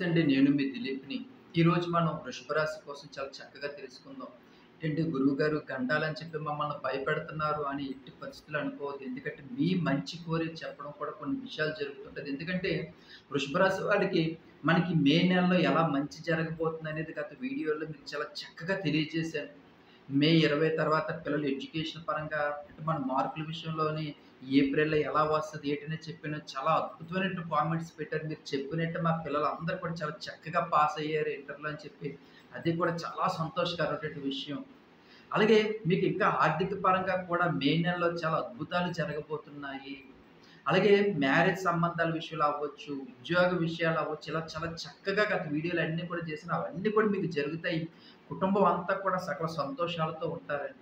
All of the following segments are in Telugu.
నమస్తే అండి. నేను మీ దిలీప్‌ని. ఈరోజు మనం వృషభ రాశి కోసం చాలా చక్కగా తెలుసుకుందాం. ఏంటి గురువుగారు గండాలని చెప్పి మమ్మల్ని భయపెడుతున్నారు అని ఎట్టి పరిస్థితుల్లో అనుకోవద్దు. ఎందుకంటే మీ మంచి కోరి చెప్పడం కూడా కొన్ని విషయాలు జరుగుతుంటది. ఎందుకంటే వృషభ రాశి వాళ్ళకి మనకి మే నెలలో ఎలా మంచి జరగబోతుందనేది గత వీడియోలో మీకు చాలా చక్కగా తెలియజేశాను. మే 20 తర్వాత పిల్లలు ఎడ్యుకేషన్ పరంగా అంటే మన మార్కుల విషయంలోని ఏప్రిల్‌లో ఎలా వస్తది ఏంటని చెప్పిన చాలా అద్భుతమైనటువంటి కామెంట్స్ పెట్టారు. మీరు చెప్పినట్టు మా పిల్లలందరూ కూడా చాలా చక్కగా పాస్ అయ్యారు ఇంటర్‌లో అని చెప్పి. అది కూడా చాలా సంతోషకరమైనటువంటి విషయం. అలాగే మీకు ఇంకా ఆర్థిక పరంగా కూడా మే నెలలో చాలా అద్భుతాలు జరగబోతున్నాయి. అలాగే మ్యారేజ్ సంబంధాల విషయాలు అవ్వచ్చు, ఉద్యోగ విషయాలు అవ్వచ్చు, ఇలా చాలా చక్కగా గత వీడియోలన్నీ కూడా చేశాను. అవన్నీ కూడా మీకు జరుగుతాయి. కుటుంబం అంతా కూడా సకల సంతోషాలతో ఉంటారండి.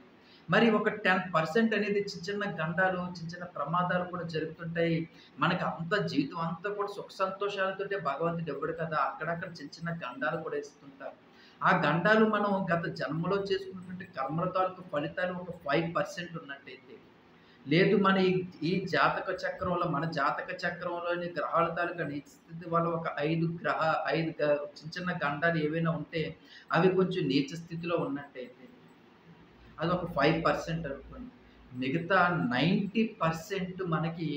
మరి ఒక 10% అనేది చిన్న చిన్న గండాలు, చిన్న చిన్న ప్రమాదాలు కూడా జరుగుతుంటాయి. మనకి అంత జీవితం అంతా కూడా సుఖ సంతోషాలతోటే భగవంతుడు ఇవ్వడు కదా! అక్కడక్కడ చిన్న చిన్న గండాలు కూడా ఇస్తుంటారు. ఆ గండాలు మనం గత జన్మలో చేసుకున్నటువంటి కర్మల తాలూకు ఫలితాలు ఒక 5% ఉన్నట్టయితే లేదు మన ఈ జాతక చక్రంలో మన జాతక చక్రంలోని గ్రహాల తాలూకా నీచ స్థితి వల్ల ఒక 5 చిన్న చిన్న గండాలు ఏవైనా ఉంటే అవి కొంచెం నీచ స్థితిలో ఉన్నట్టయితే అదొక 5% అనుకోండి. మిగతా 90% మనకి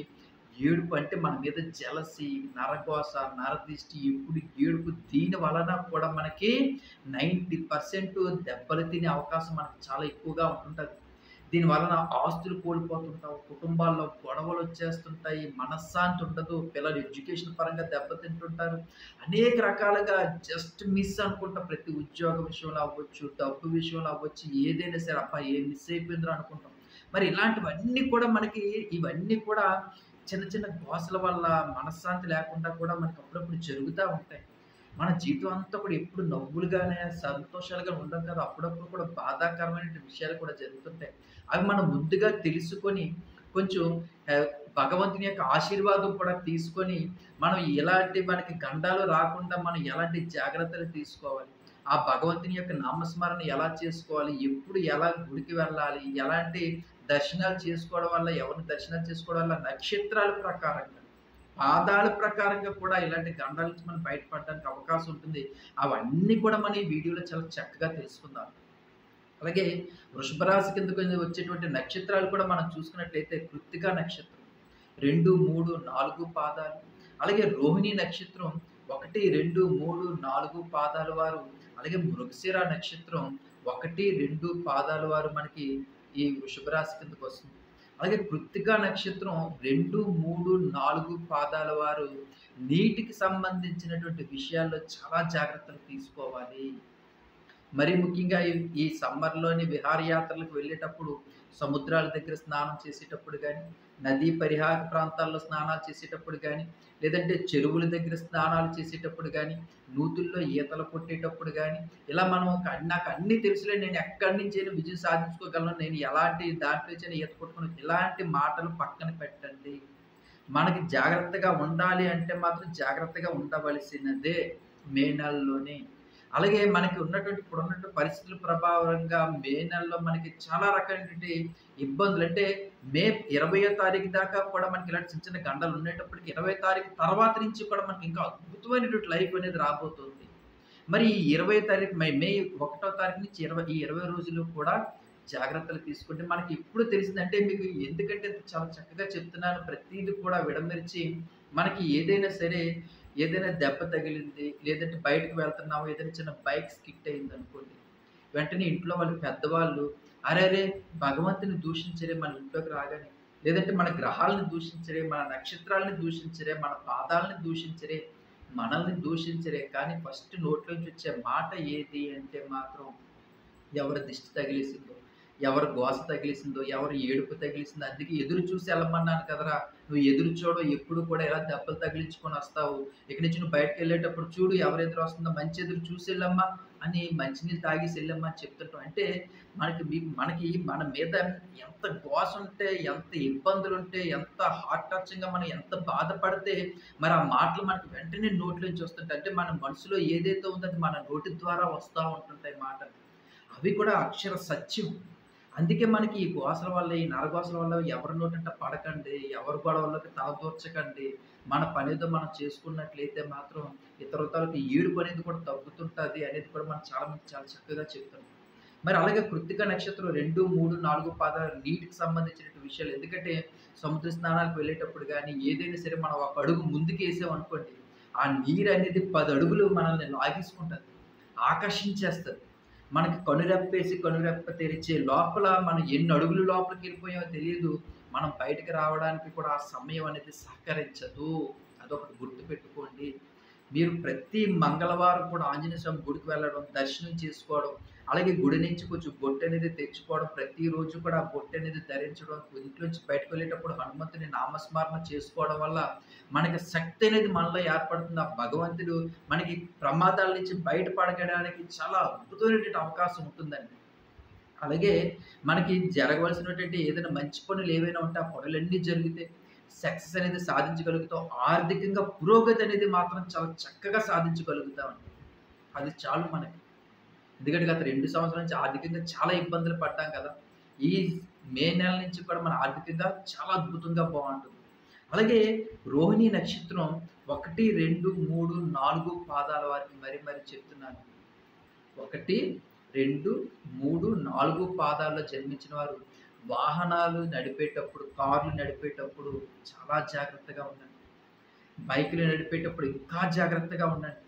ఏడుపు అంటే మన మీద జెలసీ, నరఘోష, నరదిష్టి ఎప్పుడు ఏడుపు దీని వలన కూడా మనకి 90% దెబ్బలు తినే అవకాశం మనకు చాలా ఎక్కువగా ఉంటుంటది. దీని వలన ఆస్తులు కోల్పోతుంటాం, కుటుంబాల్లో గొడవలొచ్చేస్తుంటాయి, మనశ్శాంతి ఉండదు, పిల్లలు ఎడ్యుకేషన్ పరంగా దెబ్బతింటుంటారు. అనేక రకాలుగా జస్ట్ మిస్ అనుకుంటా ప్రతి ఉద్యోగ విషయంలో అవ్వచ్చు, డబ్బు విషయంలో అవ్వచ్చు, ఏదైనా సరే అబ్బా! ఏం మిస్ అయిపోయిందిరా అనుకుంటాం. మరి ఇలాంటివన్నీ కూడా మనకి ఇవన్నీ కూడా చిన్న చిన్న గోసల వల్ల మనశ్శాంతి లేకుండా కూడా మనకు అప్పుడప్పుడు జరుగుతా ఉంటాయి. మన జీవితం అంతా కూడా ఎప్పుడు నవ్వులుగానే, సంతోషాలుగా ఉండం కదా! అప్పుడప్పుడు కూడా బాధాకరమైన విషయాలు కూడా జరుగుతుంటాయి. అవి మనం ముందుగా తెలుసుకొని కొంచెం ఆహ్, భగవంతుని యొక్క ఆశీర్వాదం కూడా తీసుకొని, మనం ఎలాంటి మనకి గండాలు రాకుండా మనం ఎలాంటి జాగ్రత్తలు తీసుకోవాలి, ఆ భగవంతుని యొక్క నామస్మరణ ఎలా చేసుకోవాలి, ఎప్పుడు ఎలా గుడికి వెళ్ళాలి, ఎలాంటి దర్శనాలు చేసుకోవడం వల్ల, ఎవరిని దర్శనాలు చేసుకోవడం వల్ల నక్షత్రాల ప్రకారంగా పాదాల ప్రకారంగా కూడా ఇలాంటి గండాల నుంచి మనం బయటపడడానికి అవకాశం ఉంటుంది. అవన్నీ కూడా మనం ఈ వీడియోలో చాలా చక్కగా తెలుసుకుందాం. అలాగే వృషభ రాశి కిందకు వచ్చేటువంటి నక్షత్రాలు కూడా మనం చూసుకున్నట్లయితే కృత్తిక నక్షత్రం 2, 3, 4 పాదాలు. అలాగే రోహిణి నక్షత్రం 1, 2, 3, 4 పాదాల వారు. అలాగే మృగశిర నక్షత్రం 1, 2 పాదాల వారు మనకి ఈ వృషభ రాశి కిందకొస్తుంది. అలాగే కృత్తిక నక్షత్రం 2, 3, 4 పాదాల వారు నీటికి సంబంధించినటువంటి విషయాల్లో చాలా జాగ్రత్తలు తీసుకోవాలి. మరీ ముఖ్యంగా ఈ సమ్మర్‌లోని విహారయాత్రలకు వెళ్ళేటప్పుడు సముద్రాల దగ్గర స్నానం చేసేటప్పుడు గానీ, నదీ పరివాహక ప్రాంతాల్లో స్నానాలు చేసేటప్పుడు గానీ, లేదంటే చెరువుల దగ్గర స్నానాలు చేసేటప్పుడు గానీ, నూతుల్లో ఈతలు కొట్టేటప్పుడు గానీ, ఇలా మనం నాకు అన్నీ తెలుసులే నేను ఎక్కడి నుంచైనా విజయం సాధించుకోగలను. నేను ఎలాంటి దాంట్లో నుంచైనా ఈత కొట్టుకొని ఇలాంటి మాటలు పక్కన పెట్టండి. మనకి జాగ్రత్తగా ఉండాలి అంటే మాత్రం జాగ్రత్తగా ఉండవలసినదే మే నెలలోనే. అలాగే మనకి ఉన్నటువంటి ఇప్పుడున్నటువంటి పరిస్థితుల ప్రభావంగా మే నెలలో మనకి చాలా రకాలైనటువంటి ఇబ్బందులు అంటే మే 20వ తారీఖు దాకా కూడా మనకి ఇలాంటి చిన్న చిన్న గండాలు ఉండేటప్పటికి 20 తారీఖు తర్వాత నుంచి కూడా మనకి ఇంకా అద్భుతమైనటువంటి లైఫ్ అనేది రాబోతుంది. మరి ఈ 20 తారీఖు మే 1వ తారీఖు నుంచి ఈ 20 రోజులు కూడా జాగ్రత్తలు తీసుకుంటే మనకి ఎప్పుడు తెలిసిందంటే మీకు ఎందుకంటే చాలా చక్కగా చెప్తున్నాను ప్రతీది కూడా విడమరిచి మనకి ఏదైనా సరే ఏదైనా దెబ్బ తగిలింది, లేదంటే బయటకి వెళ్తున్నాము, ఏదైనా చిన్న బైక్ స్కిడ్ అయిందనుకోండి. వెంటనే ఇంట్లో వాళ్ళు పెద్దవాళ్ళు అరెరే! భగవంతుని దూషించరే మన ఇంట్లోకి రాగానే. లేదంటే మన గ్రహాలను దూషించరే, మన నక్షత్రాలను దూషించరే, మన పాదాలను దూషించరే, మనల్ని దూషించరే. కానీ ఫస్ట్ నోట్లోంచి వచ్చే మాట ఏది అంటే మాత్రం ఎవరి దిష్టి తగిలేసిందో, ఎవరి గోస తగిలేసిందో, ఎవరి ఏడుపు తగిలేసిందో అందుకే ఎదురు చూసి ఎళ్ళమన్నాను కదరా! నువ్వు ఎదురు చూడవు ఎప్పుడు కూడా ఇలా దెబ్బలు తగిలించుకొని వస్తావు. ఇక్కడి నుంచి నువ్వు బయటికెళ్ళేటప్పుడు చూడు ఎవరు ఎదురొస్తుందో మంచి ఎదురు చూసెళ్ళమ్మా అని మంచినీళ్ళు తాగేసి ఎళ్ళమ్మా అని చెప్తుంటాం. అంటే మనకి మన మీద ఎంత గోసుంటే, ఎంత ఇబ్బందులుంటే, ఎంత హార్ట్ టచింగ్‌గా మనం ఎంత బాధపడితే మరి ఆ మాటలు మనకు వెంటనే నోట్లోంచి వస్తుంటాయి. అంటే మన మనసులో ఏదైతే ఉందో అది మన నోటి ద్వారా వస్తా ఉంటుంటాయి మాటలు. అవి కూడా అక్షర సత్యం. అందుకే మనకి ఈ గోసల వల్ల, ఈ నరగోసల వల్ల ఎవరి నోటంట పడకండి. ఎవరి గొడవల్లోకి తలదూర్చకండి. మన పనేదో మనం చేసుకున్నట్లయితే మాత్రం ఇతరుల తాలూకు ఏడుపు అనేది కూడా తగ్గుతుంటది అనేది కూడా మనం చాలా మంది చాలా చక్కగా చెప్తున్నారు. మరి అలాగే కృత్తిక నక్షత్రం 2, 3, 4 పాదాలు నీటికి సంబంధించినటువంటి విషయాలు. ఎందుకంటే సముద్ర స్నానాలకు వెళ్ళేటప్పుడు గాని, ఏదైనా సరే మనం ఒక అడుగు ముందుకేసామనుకోండి, ఆ నీరనేది 10 అడుగులు మనల్ని లాగేసుకుంటది. ఆకర్షించేస్తది. మనకి కనురెప్పేసి కనురెప్ప తెరిచే లోపల మనం ఎన్ని అడుగులు లోపలికెళ్ళిపోయామో తెలీదు. మనం బయటకి రావడానికి కూడా ఆ సమయం అనేది సహకరించదు. అదొకటి గుర్తుపెట్టుకోండి. మీరు ప్రతి మంగళవారం కూడా ఆంజనేయ స్వామి గుడికి వెళ్ళడం, దర్శనం చేసుకోవడం, అలాగే గుడి నుంచి కొంచెం బొట్టనేది తెచ్చుకోవడం, ప్రతిరోజు కూడా ఆ బొట్టనేది ధరించడం, ఇంట్లోంచి బయటకు వెళ్ళేటప్పుడు హనుమంతుని నామస్మరణ చేసుకోవడం వల్ల మనకి శక్తి అనేది మనలో ఏర్పడుతుంది. ఆ భగవంతుడు మనకి ప్రమాదాల నుంచి బయటపడడానికి చాలా అద్భుతమైనటువంటి అవకాశం ఉంటుందండి. అలాగే మనకి జరగవలసినటువంటి ఏదైనా మంచి పనులు ఏవైనా ఉంటే ఆ పనులన్నీ జరిగితే సక్సెస్ అనేది సాధించగలుగుతాం. ఆర్థికంగా పురోగతి అనేది మాత్రం చాలా చక్కగా సాధించగలుగుతామండి. అది చాలు మనకి. ఎందుకంటే గత 2 సంవత్సరాల నుంచి ఆర్థికంగా చాలా ఇబ్బందులు పడ్డాం కదా! ఈ మే నెల నుంచి కూడా మన ఆర్థికంగా చాలా అద్భుతంగా బావుంటుంది. అలాగే రోహిణి నక్షత్రం 1, 2, 3, 4 పాదాల వారికి మరి మరి చెప్తున్నాను. 1, 2, 3, 4 పాదాల్లో జన్మించిన వారు వాహనాలు నడిపేటప్పుడు, కార్లు నడిపేటప్పుడు చాలా జాగ్రత్తగా ఉండండి. బైకులు నడిపేటప్పుడు ఇంకా జాగ్రత్తగా ఉండండి.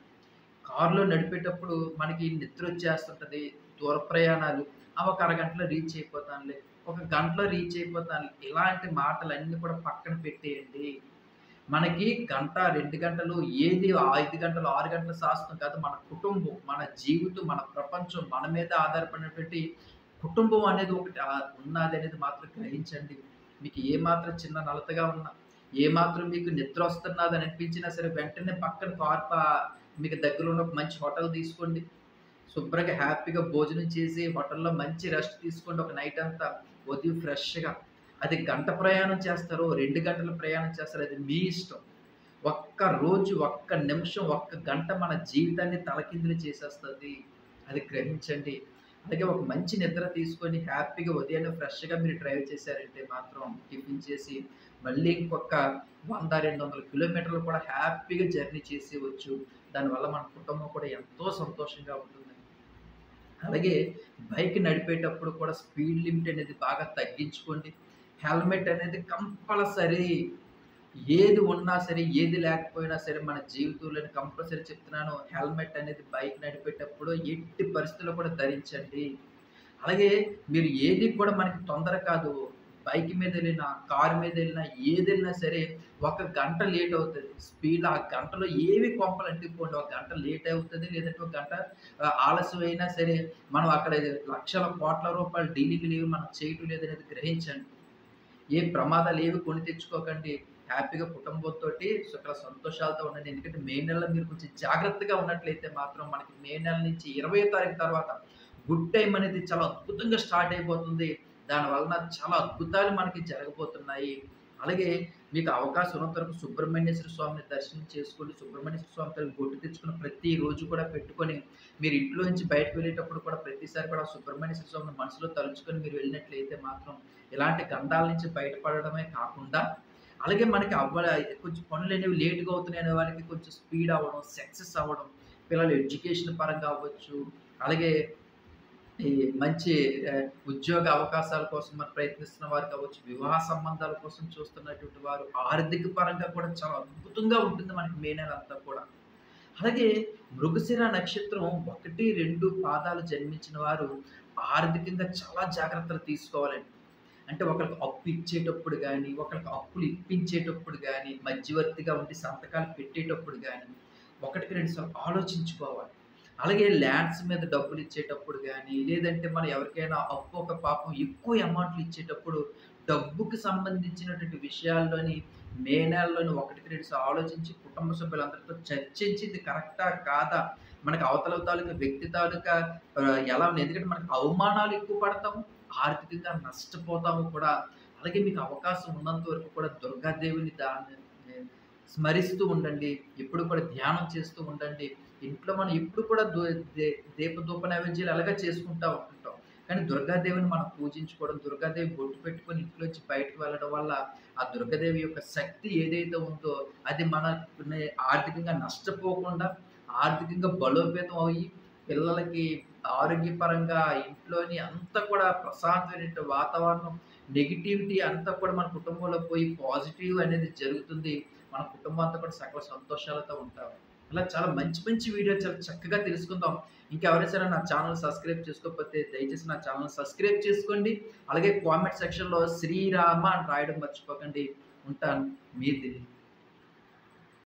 కారులో నడిపేటప్పుడు మనకి నిద్రొచ్చేస్తుంటది. దూర ప్రయాణాలు ఒక అరగంటలో రీచ్ అయిపోతానులే, ఒక గంటలో రీచ్ అయిపోతానులే. ఇలాంటి మాటలన్నీ కూడా పక్కన పెట్టేయండి. మనకి గంట, 2 గంటలు ఏది 5 గంటలు, 6 గంటల శాశ్వతం కాదు. మన కుటుంబం, మన జీవితం, మన ప్రపంచం, మన మీద ఆధారపడినటువంటి కుటుంబం అనేది ఒకటి ఉన్నాదనేది మాత్రం గ్రహించండి. మీకు ఏమాత్రం చిన్న నలతగా ఉన్నా, ఏమాత్రం మీకు నిద్రొస్తున్నదని అనిపించినా సరే వెంటనే పక్కన మీకు దగ్గరలో ఉన్న ఒక మంచి హోటల్ తీసుకోండి. శుభ్రంగా హ్యాపీగా భోజనం చేసి హోటల్‌లో మంచి రెస్ట్ తీసుకోండి ఒక నైట్ అంతా. ఉదయం ఫ్రెష్‌గా. అది గంట ప్రయాణం చేస్తారో, 2 గంటల ప్రయాణం చేస్తారో అది మీ ఇష్టం. ఒక్క రోజు, ఒక్క నిమిషం, ఒక్క గంట మన జీవితాన్ని తలకిందులు చేసేస్తది. అది గ్రహించండి. అలాగే ఒక మంచి నిద్ర తీసుకొని హ్యాపీగా ఉదయాన్నే ఫ్రెష్‌గా మీరు డ్రైవ్ చేశారంటే మాత్రం టిఫిన్ చేసి మళ్ళీ ఇంకొక 100, 200 కిలోమీటర్లు కూడా హ్యాపీగా జర్నీ చేసేయవచ్చు. దానివల్ల మన కుటుంబం కూడా ఎంతో సంతోషంగా ఉంటుందండి. అలాగే బైక్ నడిపేటప్పుడు కూడా స్పీడ్ లిమిట్ అనేది బాగా తగ్గించుకోండి. హెల్మెట్ అనేది కంపల్సరీ. ఏది ఉన్నా సరే, ఏది లేకపోయినా సరే మన జీవితంలోని కంపల్సరీ చెప్తున్నాను. హెల్మెట్ అనేది బైక్ నడిపేటప్పుడు ఎట్టి పరిస్థితుల్లో కూడా ధరించండి. అలాగే మీరు ఏది కూడా మనకి తొందర కాదు. బైక్ మీదెళ్ళినా, కారు మీదెళ్ళినా, ఏదెళ్ళినా సరే ఒక గంట లేట్ అవుతది. స్పీడ్ ఆ గంటలో ఏవి కొంపలు అంటుకోండి. ఒక గంట లేట్ అవుతది. లేదంటే ఒక గంట ఆలస్యం అయినా సరే మనం అక్కడ లక్షల, కోట్ల రూపాయల డీలింగులేవి మనం చేయటం లేదనేది గ్రహించండి. ఏ ప్రమాదాలేవి కొని తెచ్చుకోకండి. హ్యాపీగా కుటుంబంతోటి సుఖ సంతోషాలతో ఉండండి. ఎందుకంటే మే నెలలో మీరు కొంచెం జాగ్రత్తగా ఉన్నట్లయితే మాత్రం మనకి మే నెల నుంచి 20వ తారీఖు తర్వాత గుడ్ టైమ్ అనేది చాలా అద్భుతంగా స్టార్ట్ అయిపోతుంది. దాని వలన చాలా అద్భుతాలు మనకి జరగబోతున్నాయి. అలాగే మీకు అవకాశం ఉన్నంత వరకు సుబ్రహ్మణ్యేశ్వర స్వామిని దర్శనం చేసుకోండి. సుబ్రహ్మణ్యేశ్వర స్వామి తరపు బొట్టు తెచ్చుకొని ప్రతిరోజు కూడా పెట్టుకొని మీరు ఇంట్లో నుంచి బయటకు వెళ్ళేటప్పుడు కూడా ప్రతిసారి కూడా సుబ్రహ్మణ్యేశ్వర స్వామిని మనసులో తలుచుకొని మీరు వెళ్ళినట్లయితే మాత్రం ఇలాంటి గండాల నుంచి బయటపడడమే కాకుండా అలాగే మనకి కొంచెం పనులనేవి లేట్‌గా అవుతున్నాయి అనే వాళ్ళకి కొంచెం స్పీడ్ అవ్వడం, సక్సెస్ అవ్వడం, పిల్లల ఎడ్యుకేషన్ పరంగా అవ్వచ్చు. అలాగే ఈ మంచి ఉద్యోగ అవకాశాల కోసం మరి ప్రయత్నిస్తున్న వారు కావచ్చు, వివాహ సంబంధాల కోసం చూస్తున్నటువంటి వారు, ఆర్థిక పరంగా కూడా చాలా అద్భుతంగా ఉంటుంది మనకి మే నెలంతా కూడా. అలాగే మృగశిర నక్షత్రం 1, 2 పాదాలు జన్మించిన వారు ఆర్థికంగా చాలా జాగ్రత్తలు తీసుకోవాలండి. అంటే ఒకళ్ళకి అప్పు ఇచ్చేటప్పుడు గానీ, ఒకళ్ళకి అప్పులు ఇప్పించేటప్పుడు గానీ, మధ్యవర్తిగా ఉండి సంతకాలు పెట్టేటప్పుడు గానీ, ఒకటికి 2 సార్లు ఆలోచించుకోవాలి. అలాగే ల్యాండ్స్ మీద డబ్బులు ఇచ్చేటప్పుడు గానీ, లేదంటే మనం ఎవరికైనా అప్పు ఒక పాపం ఎక్కువ అమౌంట్‌లు ఇచ్చేటప్పుడు డబ్బుకి సంబంధించినటువంటి విషయాల్లోని మే నెలలోని 1, 2 సార్లు ఆలోచించి కుటుంబ సభ్యులందరితో చర్చించి ఇది కరెక్టా? కాదా? మనకి అవతల తాలూకా వ్యక్తి తాలూకా ఎలా ఉంది? ఎందుకంటే మనకు అవమానాలు ఎక్కువ పడతాము. ఆర్థికంగా నష్టపోతాము కూడా. అలాగే మీకు అవకాశం ఉన్నంత వరకు కూడా దుర్గాదేవిని స్మరిస్తూ ఉండండి. ఎప్పుడు కూడా ధ్యానం చేస్తూ ఉండండి. ఇంట్లో మనం ఎప్పుడు కూడా దు దే దీప ధూప నైవేద్యాలు ఎలాగో చేసుకుంటా ఉంటుంటాం. కానీ దుర్గాదేవిని మనం పూజించుకోవడం, దుర్గాదేవి బొట్టు పెట్టుకొని ఇంట్లోంచి బయటకు వెళ్ళడం వల్ల ఆ దుర్గాదేవి యొక్క శక్తి ఏదైతే ఉందో అది మనని ఆర్థికంగా నష్టపోకుండా, ఆర్థికంగా బలోపేతం అయ్యి, పిల్లలకి ఆరోగ్యపరంగా ఇంట్లోని అంతా కూడా ప్రశాంతమైన వాతావరణం, నెగటివిటీ అంతా కూడా మన కుటుంబంలో పోయి పాజిటివ్ అనేది జరుగుతుంది. మన కుటుంబం అంతా కూడా సకల సంతోషాలతో ఉంటాం. ఇలా చాలా మంచి మంచి వీడియోలు చాలా చక్కగా తెలుసుకుందాం. ఇంకెవరైనా సరే నా ఛానల్ సబ్స్క్రైబ్ చేసుకోకపోతే దయచేసి నా ఛానల్ సబ్స్క్రైబ్ చేసుకోండి. అలాగే కామెంట్ సెక్షన్‌లో శ్రీరామ అని రాయడం మర్చిపోకండి. ఉంటాను. మీ దిలీప్.